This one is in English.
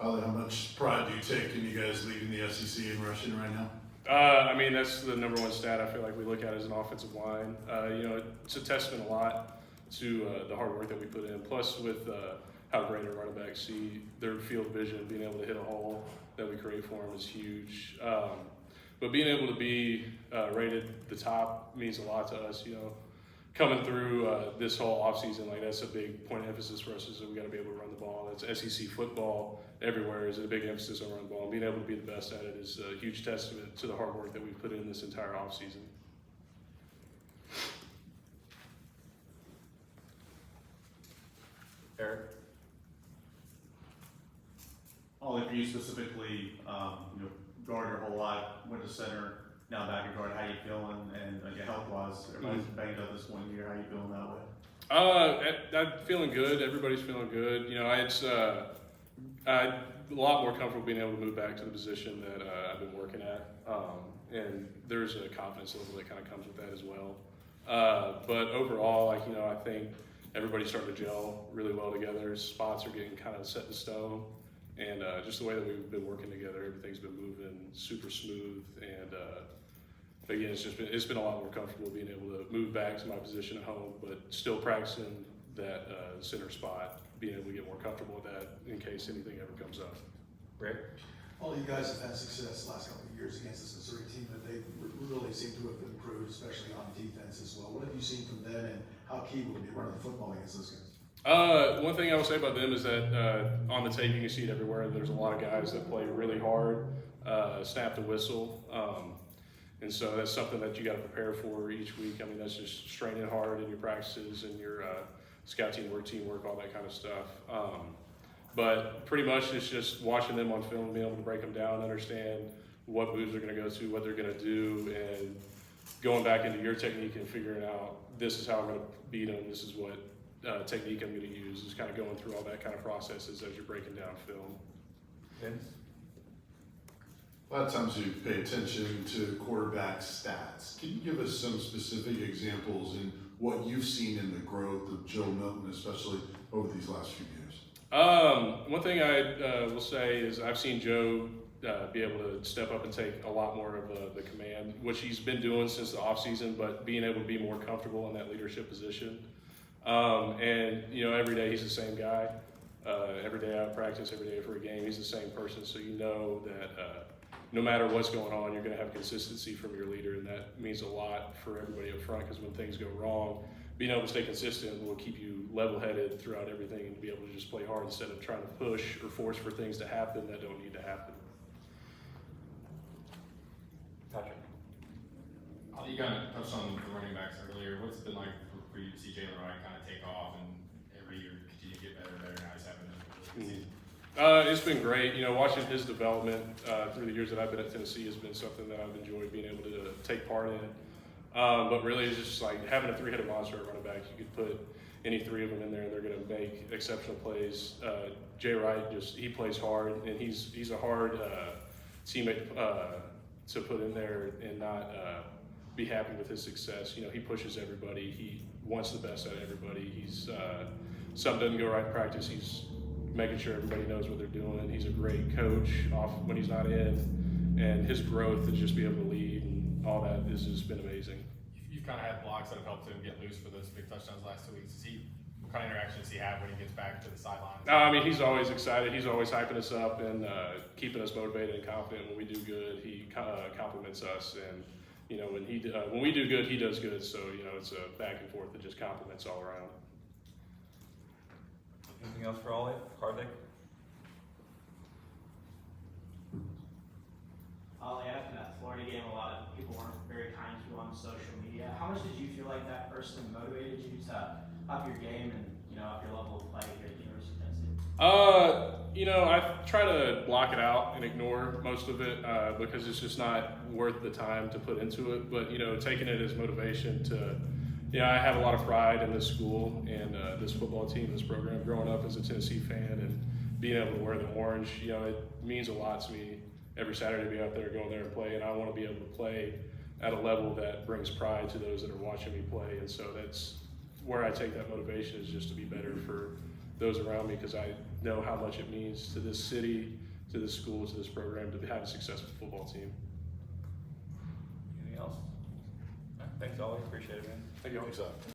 Ollie, how much pride do you take in you guys leading the SEC in rushing right now? I mean, that's the number one stat I feel like we look at as an offensive line. It's a testament a lot to the hard work that we put in. Plus, with how great our running backs see their field vision, being able to hit a hole that we create for them is huge. But being able to be rated the top means a lot to us. Coming through this whole offseason, like that's a big point of emphasis for us is that we got to be able to run the ball. It's SEC football everywhere is a big emphasis on run the ball. And being able to be the best at it is a huge testament to the hard work that we've put in this entire offseason. Eric? Ollie, for you specifically, guard your whole life, went to center, now back at guard. How you feeling? And health-wise, everybody's banged up this one year. How you feeling that way? I'm feeling good. Everybody's feeling good. It's I'm a lot more comfortable being able to move back to the position that I've been working at, and there's a confidence level that kind of comes with that as well. But overall, I think everybody's starting to gel really well together. Spots are getting kind of set in stone, and just the way that we've been working together, everything's been moving super smooth. And again, it's been a lot more comfortable being able to move back to my position at home, but still practicing that center spot, being able to get more comfortable with that in case anything ever comes up. Rick? Well, you guys have had success the last couple of years against this Missouri team, but they really seem to have improved, especially on defense as well. What have you seen from them, and how key will it be running the football against those guys? One thing I will say about them is that on the tape you can see it everywhere. There's a lot of guys that play really hard, snap the whistle, and so that's something that you got to prepare for each week. I mean, that's just straining hard in your practices and your scout teamwork, all that kind of stuff. But pretty much it's just watching them on film, being able to break them down, understand what moves they're going to go to, what they're going to do, and going back into your technique and figuring out this is how I'm going to beat them, this is what technique I'm going to use, is kind of going through all that kind of processes as you're breaking down film. Vince? A lot of times you pay attention to quarterback stats. Can you give us some specific examples in what you've seen in the growth of Joe Milton, especially over these last few years? One thing I will say is I've seen Joe be able to step up and take a lot more of the command, which he's been doing since the offseason, but being able to be more comfortable in that leadership position. And every day he's the same guy. Every day out of practice, every day for a game, he's the same person. So that no matter what's going on, you're going to have consistency from your leader, and that means a lot for everybody up front, because when things go wrong, being able to stay consistent will keep you level-headed throughout everything and be able to just play hard instead of trying to push or force for things to happen that don't need to happen. Patrick? You kind of touched on the running backs earlier. What's it been like for you to see Jalen Wright kind of take off and every year continue to get better and better? Now he's having a season. It's been great. Watching his development through the years that I've been at Tennessee has been something that I've enjoyed being able to take part in. But really, it's just like having a three-headed monster at running back. You could put any three of them in there, and they're going to make exceptional plays. Jay Wright he plays hard, and he's a hard teammate to put in there and not be happy with his success. He pushes everybody. He wants the best out of everybody. He's something doesn't go right in practice, he's making sure everybody knows what they're doing. He's a great coach off when he's not in, and his growth to just be able to lead and all that has just been amazing. You've kind of had blocks that have helped him get loose for those big touchdowns last 2 weeks. What kind of interactions does he have when he gets back to the sidelines? I mean, he's always excited. He's always hyping us up and keeping us motivated and confident. When we do good, he compliments us, and when we do good, he does good. So it's a back and forth that just compliments all around. Anything else for Ollie? Harvick? Ollie, after that Florida game, a lot of people weren't very kind to you on social media. How much did you feel like that personally motivated you to up your game and up your level of play here at the University of Tennessee? I try to block it out and ignore most of it because it's just not worth the time to put into it. But taking it as motivation to. I have a lot of pride in this school and this football team, this program. Growing up as a Tennessee fan and being able to wear the orange, it means a lot to me every Saturday to be out there, going there and play. And I want to be able to play at a level that brings pride to those that are watching me play. And so that's where I take that motivation, is just to be better for those around me, because know how much it means to this city, to this school, to this program to have a successful football team. Anything else? Thanks, Ollie. Appreciate it, man. Thank you all.